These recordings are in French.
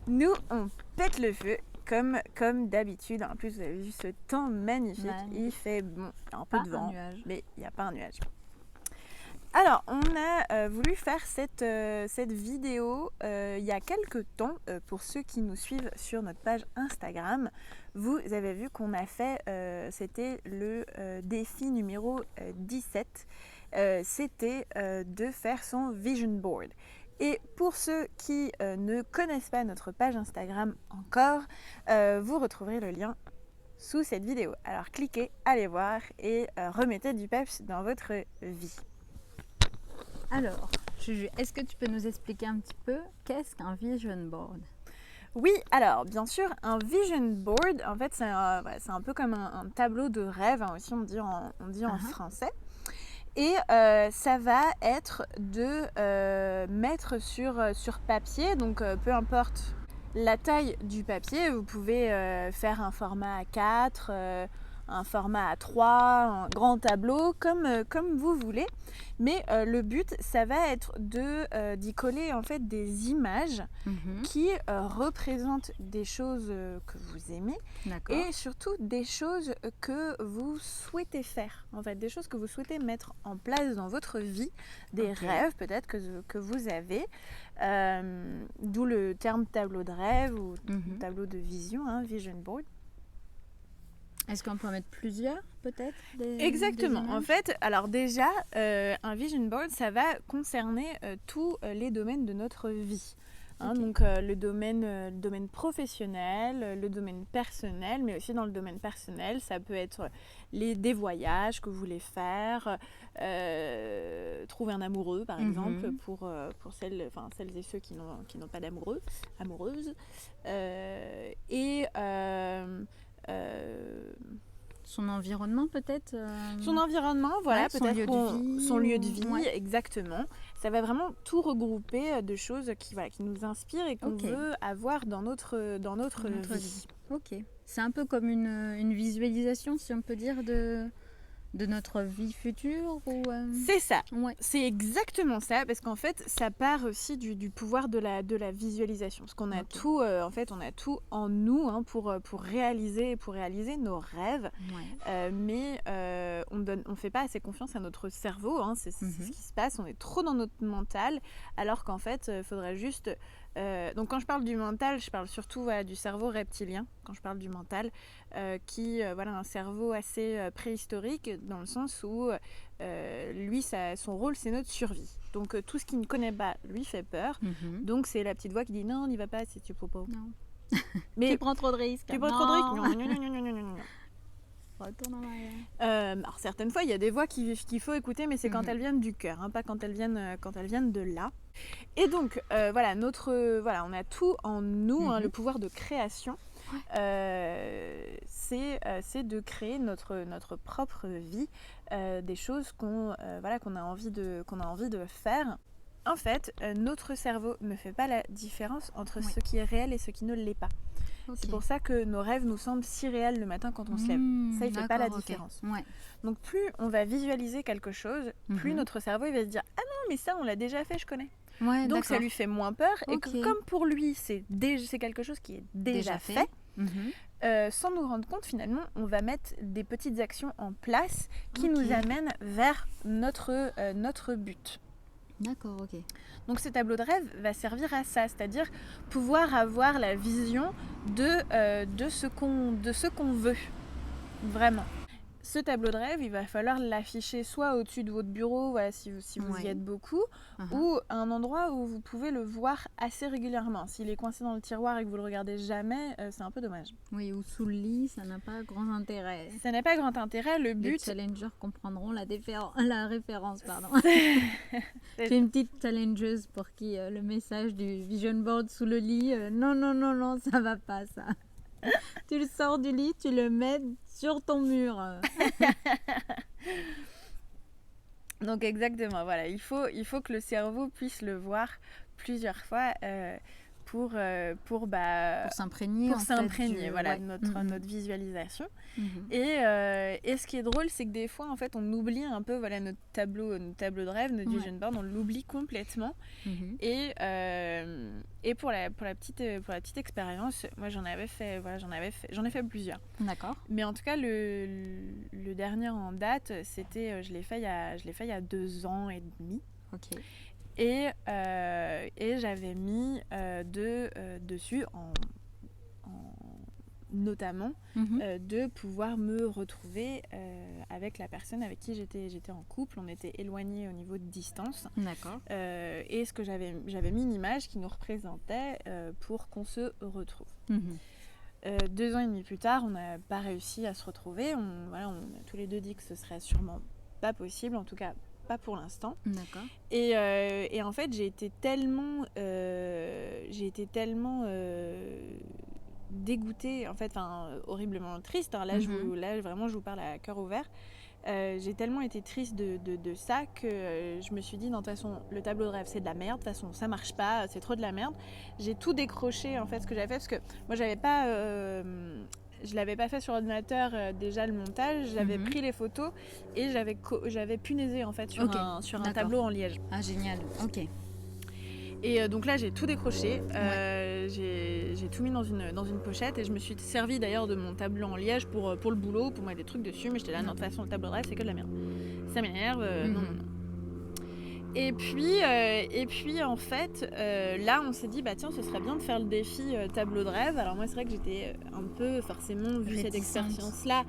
Nous, on pète le feu comme d'habitude. En plus, vous avez vu ce temps magnifique. Il fait bon, un peu de vent, mais il n'y a pas un nuage. Alors, on a voulu faire cette vidéo il y a quelques temps. Pour ceux qui nous suivent sur notre page Instagram, vous avez vu qu'on a fait, c'était le défi numéro 17. C'était de faire son vision board. Et pour ceux qui ne connaissent pas notre page Instagram encore, vous retrouverez le lien sous cette vidéo. Alors cliquez, allez voir et remettez du peps dans votre vie. Alors, Juju, est-ce que tu peux nous expliquer un petit peu qu'est-ce qu'un vision board? Oui, alors bien sûr, un vision board, en fait, c'est un peu comme un tableau de rêve, hein, aussi on dit en français. Et ça va être de mettre sur papier, donc peu importe la taille du papier, vous pouvez faire un format A4, un format A3, un grand tableau, comme vous voulez. Mais le but, ça va être d'y coller en fait des images qui représentent des choses que vous aimez et surtout des choses que vous souhaitez faire. En fait, des choses que vous souhaitez mettre en place dans votre vie, des rêves peut-être que vous avez. D'où le terme tableau de rêve ou tableau de vision, hein, vision board. Est-ce qu'on peut en mettre plusieurs, peut-être Exactement. En fait, alors déjà, un vision board, ça va concerner tous les domaines de notre vie. Hein, donc le domaine professionnel, le domaine personnel, mais aussi dans le domaine personnel, ça peut être des voyages que vous voulez faire, trouver un amoureux par exemple, pour celles et ceux qui n'ont pas amoureuse. Son environnement peut-être Son environnement, voilà, ouais, peut-être son lieu de vie, ouais. exactement. Ça va vraiment tout regrouper de choses qui nous inspirent et qu'on veut avoir dans notre vie. Ok. C'est un peu comme une visualisation, si on peut dire, de notre vie future ou C'est ça, ouais. C'est exactement ça, parce qu'en fait ça part aussi du pouvoir de la visualisation, parce qu'on a tout on a tout en nous, hein, pour réaliser nos rêves, mais on fait pas assez confiance à notre cerveau, hein, c'est ce qui se passe, on est trop dans notre mental, alors qu'en fait il faudrait juste donc quand je parle du mental, je parle surtout du cerveau reptilien, quand je parle du mental, qui un cerveau assez préhistorique, dans le sens où lui, son rôle, c'est notre survie. Donc tout ce qu'il ne connaît pas lui fait peur. Donc c'est la petite voix qui dit non, n'y va pas si tu peux pas. Non. Mais tu prends trop de risques. Tu prends trop de risques. Non. Retourne en arrière. Alors certaines fois, il y a des voix qu'il faut écouter, mais c'est quand elles viennent du cœur, hein, pas quand elles viennent de là. Et donc on a tout en nous, hein, le pouvoir de création. C'est de créer notre propre vie, des choses qu'on a envie de faire. En fait, notre cerveau ne fait pas la différence entre ce qui est réel et ce qui ne l'est pas. C'est pour ça que nos rêves nous semblent si réels le matin quand on se lève. Ça, il ne fait pas la différence. Donc plus on va visualiser quelque chose, plus notre cerveau il va se dire « Ah non, mais ça on l'a déjà fait, je connais ». Donc ça lui fait moins peur, et comme pour lui c'est quelque chose qui est déjà fait, sans nous rendre compte, finalement on va mettre des petites actions en place qui nous amènent vers notre but. D'accord, ok. Donc ce tableau de rêve va servir à ça, c'est-à-dire pouvoir avoir la vision de ce qu'on veut, vraiment. Ce tableau de rêve, il va falloir l'afficher soit au-dessus de votre bureau, si vous y êtes beaucoup, ou à un endroit où vous pouvez le voir assez régulièrement. S'il est coincé dans le tiroir et que vous le regardez jamais, c'est un peu dommage. Oui, ou sous le lit, ça n'a pas grand intérêt. Ça n'a pas grand intérêt, le but... Les challengers comprendront la référence, pardon. J'ai une petite challengeuse pour qui le message du vision board sous le lit, non, ça va pas ça. Tu le sors du lit, tu le mets sur ton mur. Donc exactement, voilà, il faut que le cerveau puisse le voir plusieurs fois pour s'imprégner, voilà, ouais. notre visualisation. Mhm. Et ce qui est drôle, c'est que des fois, en fait, on oublie un peu voilà, notre tableau de rêve, notre vision board, on l'oublie complètement. Mhm. Et pour la petite expérience, moi j'en ai fait plusieurs. D'accord. Mais en tout cas, le dernier en date, c'était, je l'ai fait il y a 2 ans et demi. Ok. Et j'avais mis dessus notamment de pouvoir me retrouver avec la personne avec qui j'étais en couple. On était éloignés au niveau de distance. D'accord. Et ce que j'avais mis une image qui nous représentait pour qu'on se retrouve. 2 ans et demi plus tard, on n'a pas réussi à se retrouver. On a tous les deux dit que ce serait sûrement pas possible, en tout cas pas pour l'instant. D'accord. Et en fait, j'ai été tellement dégoûtée, en fait, horriblement triste. Là, vraiment, je vous parle à cœur ouvert. J'ai tellement été triste de ça que je me suis dit, non, de toute façon, le tableau de rêve, c'est de la merde. De toute façon, ça marche pas, c'est trop de la merde. J'ai tout décroché, en fait, ce que j'avais fait, parce que moi, je l'avais pas fait sur ordinateur déjà le montage, j'avais pris les photos et j'avais punaisé en fait sur un tableau en liège. Ah génial, ok. Et donc là j'ai tout décroché, j'ai tout mis dans une pochette et je me suis servi d'ailleurs de mon tableau en liège pour le boulot, pour mettre des trucs dessus, mais j'étais là, non, de toute façon le tableau de rêve c'est que de la merde. Ça m'énerve, non. Et puis en fait, là on s'est dit, bah tiens, ce serait bien de faire le défi tableau de rêve. Alors moi c'est vrai que j'étais un peu forcément, vu cette expérience-là,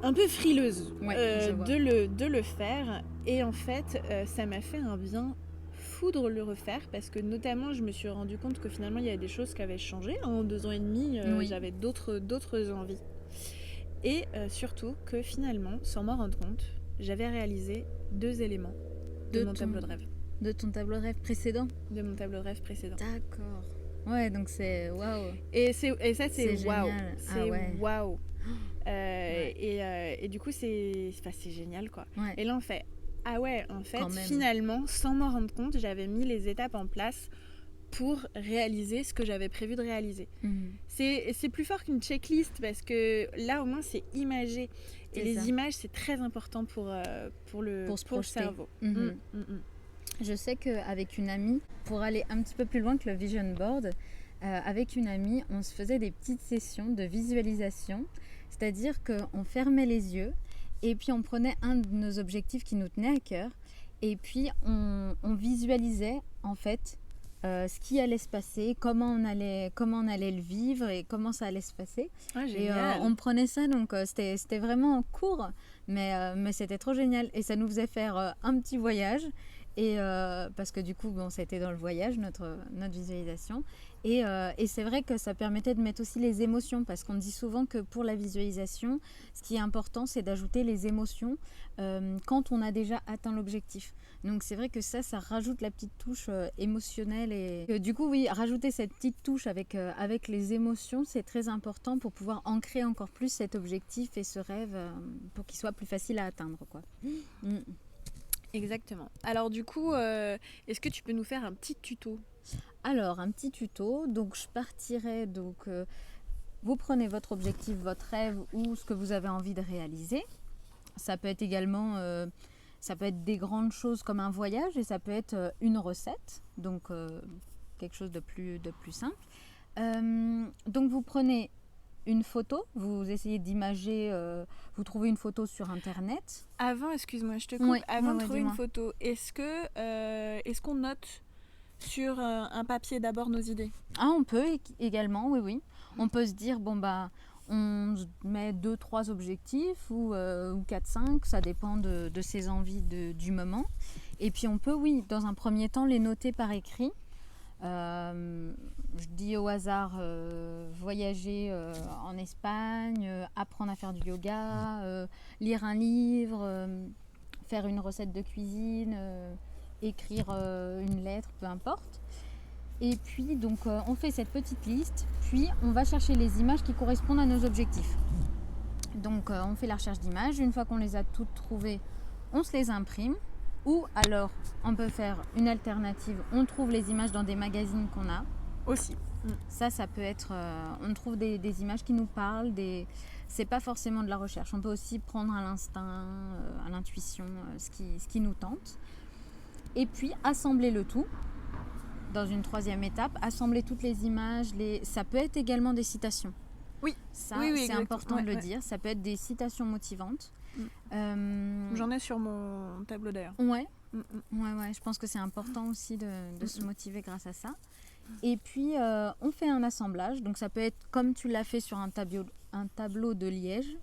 un peu frileuse de le faire. Et en fait, ça m'a fait un bien fou de le refaire parce que notamment je me suis rendu compte que finalement il y avait des choses qui avaient changé. En 2 ans et demi, j'avais d'autres envies. Et surtout que finalement, sans m'en rendre compte, j'avais réalisé 2 éléments de mon tableau de rêve. De ton tableau de rêve précédent ? De mon tableau de rêve précédent. D'accord. Ouais, donc c'est waouh. Et ça, c'est waouh. C'est waouh. Ouais. Et du coup, c'est génial, quoi. Ouais. Et là, on fait, ah ouais, en fait, finalement, sans m'en rendre compte, j'avais mis les étapes en place pour réaliser ce que j'avais prévu de réaliser. C'est plus fort qu'une checklist parce que là, au moins, c'est imagé. Et les images, c'est très important pour le cerveau. Je sais qu'avec une amie, pour aller un petit peu plus loin que le vision board, avec une amie, on se faisait des petites sessions de visualisation. C'est-à-dire qu'on fermait les yeux et puis on prenait un de nos objectifs qui nous tenait à cœur et puis on visualisait en fait ce qui allait se passer, comment on allait le vivre et comment ça allait se passer. Et on prenait ça, donc c'était vraiment court, mais c'était trop génial. Et ça nous faisait faire un petit voyage. Et parce que du coup, c'était dans le voyage, notre visualisation. Et c'est vrai que ça permettait de mettre aussi les émotions, parce qu'on dit souvent que pour la visualisation, ce qui est important, c'est d'ajouter les émotions quand on a déjà atteint l'objectif. Donc c'est vrai que ça rajoute la petite touche émotionnelle. Et du coup, oui, rajouter cette petite touche avec les émotions, c'est très important pour pouvoir ancrer encore plus cet objectif et ce rêve pour qu'il soit plus facile à atteindre, quoi. Exactement. Alors du coup, est-ce que tu peux nous faire un petit tuto ? Alors, un petit tuto. Donc, je partirai. Donc, vous prenez votre objectif, votre rêve ou ce que vous avez envie de réaliser. Ça peut être également, ça peut être des grandes choses comme un voyage et ça peut être une recette. Donc, quelque chose de plus simple. Donc, vous prenez une photo, vous essayez d'imager, vous trouvez une photo sur internet. Avant, excuse-moi, je te coupe. Avant de trouver une photo, est-ce qu'on note sur un papier d'abord nos idées ? Ah, on peut également, oui. On peut se dire, on met 2-3 objectifs ou 4-5, ça dépend de ses envies du moment. Et puis on peut, dans un premier temps, les noter par écrit. Je dis au hasard voyager en Espagne, apprendre à faire du yoga, lire un livre, faire une recette de cuisine, écrire une lettre, peu importe. Et puis donc on fait cette petite liste, puis on va chercher les images qui correspondent à nos objectifs. Donc on fait la recherche d'images, une fois qu'on les a toutes trouvées, on se les imprime. Ou alors, on peut faire une alternative, on trouve les images dans des magazines qu'on a, Aussi. Ça peut être... on trouve des images qui nous parlent, c'est pas forcément de la recherche. On peut aussi prendre à l'instinct, à l'intuition, ce qui nous tente. Et puis, assembler le tout. Dans une troisième étape, assembler toutes les images. Ça peut être également des citations. Oui, ça, oui, c'est exactement. important de le dire. Ça peut être des citations motivantes. J'en ai sur mon tableau d'ailleurs. Ouais. Je pense que c'est important aussi de se motiver grâce à ça. Et puis, on fait un assemblage. Donc, ça peut être comme tu l'as fait sur un tableau de liège,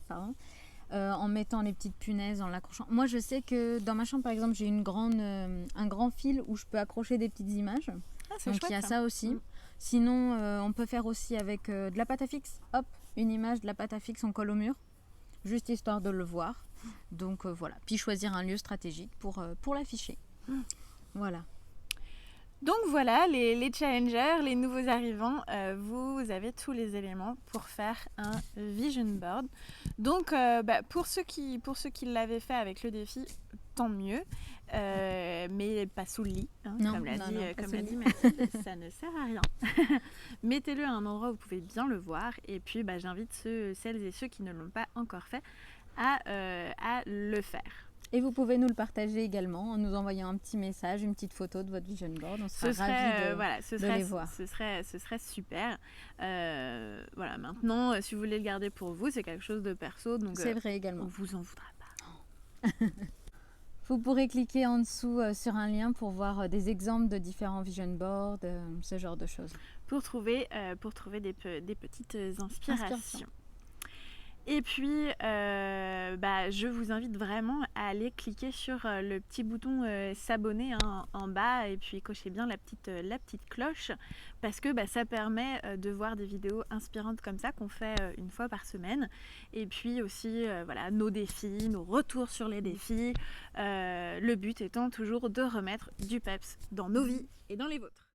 en mettant les petites punaises, en l'accrochant. Moi, je sais que dans ma chambre, par exemple, j'ai un grand fil où je peux accrocher des petites images. C'est donc, chouette, il y a ça aussi. Sinon, on peut faire aussi avec de la pâte à fixe. Hop, une image de la pâte à fixe, on colle au mur. Juste histoire de le voir. Donc, voilà. Puis, choisir un lieu stratégique pour l'afficher. Voilà. Donc voilà, les challengers, les nouveaux arrivants, vous avez tous les éléments pour faire un vision board. Donc pour ceux qui l'avaient fait avec le défi, tant mieux, mais pas sous le lit, comme l'a dit Mathilde, ça ne sert à rien. Mettez-le à un endroit où vous pouvez bien le voir, et puis j'invite celles et ceux qui ne l'ont pas encore fait à le faire. Et vous pouvez nous le partager également en nous envoyant un petit message, une petite photo de votre vision board. On sera ravis de les voir. Ce serait super. Maintenant, si vous voulez le garder pour vous, c'est quelque chose de perso. Donc, c'est vrai également. On ne vous en voudra pas. Vous pourrez cliquer en dessous sur un lien pour voir des exemples de différents vision boards, ce genre de choses. Pour trouver des petites inspirations. Et puis, je vous invite vraiment à aller cliquer sur le petit bouton s'abonner en bas et puis cocher bien la petite cloche parce que ça permet de voir des vidéos inspirantes comme ça qu'on fait une fois par semaine. Et puis aussi, nos défis, nos retours sur les défis. Le but étant toujours de remettre du peps dans nos vies et dans les vôtres.